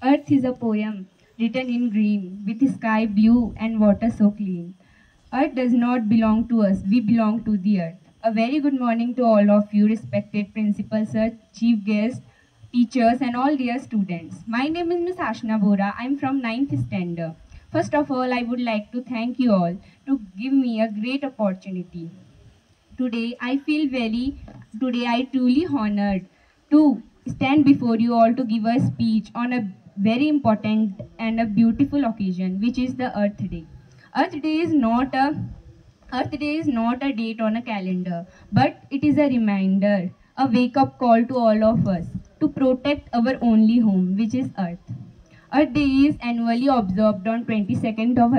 Earth is a poem written in green with sky blue and water so clean. Earth does not belong to us, we belong to the earth. A very good morning to all of you, respected principals, sir, chief guests, teachers, and all dear students. My name is Ms. Ashna Bora. I am from 9th standard. First of all, I would like to thank you all to give me a great opportunity. Today, I truly honored to stand before you all to give a speech on a very important and a beautiful occasion, which is the Earth Day. Earth Day is not a Earth Day is not a date on a calendar, but it is a reminder, a wake-up call to all of us to protect our only home, which is Earth. Earth Day is annually observed on 22nd of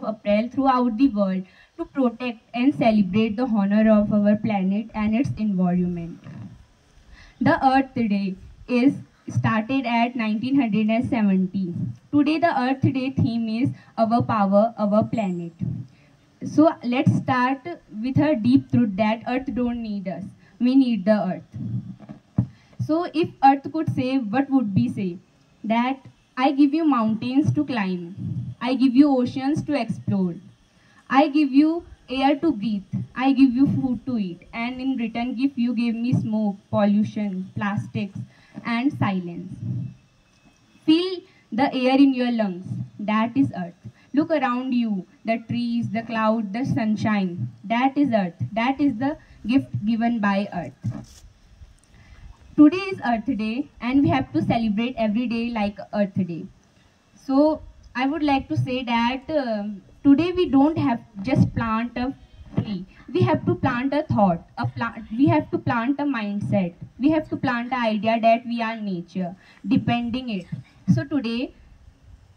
April throughout the world to protect and celebrate the honor of our planet and its environment. The Earth Day is started at 1970. Today the Earth Day theme is Our Power, Our Planet. So let's start with a deep truth that Earth don't need us. We need the Earth. So if Earth could say, what would we say? That I give you mountains to climb. I give you oceans to explore. I give you air to breathe. I give you food to eat. And in return, you gave me smoke, pollution, plastics, and silence. Feel the air in your lungs. That is Earth. Look around you, the trees, the cloud, the sunshine. That is Earth. That is the gift given by Earth. Today is Earth Day and we have to celebrate every day like Earth Day. So I would like to say that today we don't have just plant a tree. We have to plant a thought, we have to plant a mindset. We have to plant the idea that we are nature, depending it. So today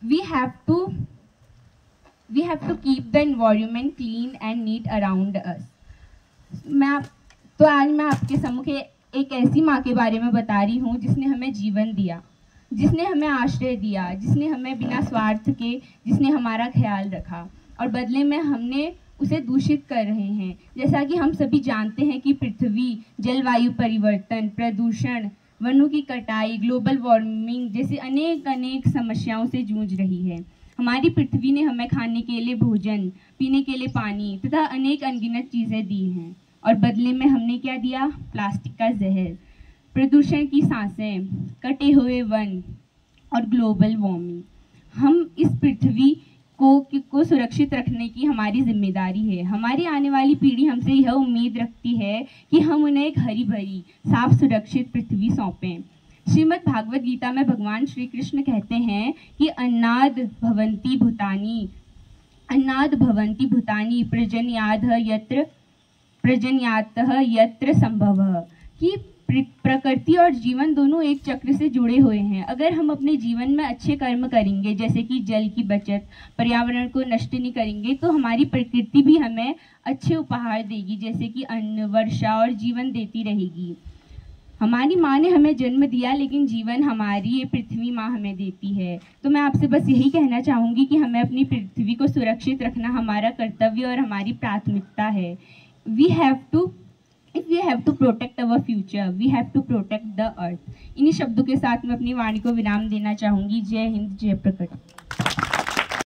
we have to keep the environment clean and neat around us. आज मैं आपके सम्मुख एक ऐसी माँ के बारे में बता रही हूँ जिसने हमें जीवन दिया, जिसने हमें आश्रय दिया, जिसने हमें बिना स्वार्थ के, जिसने हमारा ख्याल रखा और बदले में हमने उसे दूषित कर रहे हैं। जैसा कि हम सभी जानते हैं कि पृथ्वी जलवायु परिवर्तन, प्रदूषण, वनों की कटाई, ग्लोबल वार्मिंग जैसी अनेक समस्याओं से जूझ रही है। हमारी पृथ्वी ने हमें खाने के लिए भोजन, पीने के लिए पानी तथा अनेक अनगिनत चीज़ें दी हैं और बदले में हमने क्या दिया? प्लास्टिक का जहर, प्रदूषण की सांसें, कटे हुए वन और ग्लोबल वार्मिंग। हम इस पृथ्वी को सुरक्षित रखने की हमारी जिम्मेदारी है। हमारी आने वाली पीढ़ी हमसे यह उम्मीद रखती है कि हम उन्हें एक हरी भरी, साफ, सुरक्षित पृथ्वी सौंपें। श्रीमद् भागवत गीता में भगवान श्री कृष्ण कहते हैं कि अन्नाद भवन्ति भूतानि प्रजन्यातः यत्र संभवः, कि प्रकृति और जीवन दोनों एक चक्र से जुड़े हुए हैं। अगर हम अपने जीवन में अच्छे कर्म करेंगे, जैसे कि जल की बचत, पर्यावरण को नष्ट नहीं करेंगे, तो हमारी प्रकृति भी हमें अच्छे उपहार देगी, जैसे कि अन्न, वर्षा और जीवन देती रहेगी। हमारी माँ ने हमें जन्म दिया, लेकिन जीवन हमारी ये पृथ्वी माँ हमें देती है। तो मैं आपसे बस यही कहना चाहूँगी कि हमें अपनी पृथ्वी को सुरक्षित रखना हमारा कर्तव्य और हमारी प्राथमिकता है। If we have to protect our future, we have to protect the earth. इन्हीं शब्दों के साथ मैं अपनी वाणी को विराम देना चाहूँगी। जय हिंद, जय प्रकट।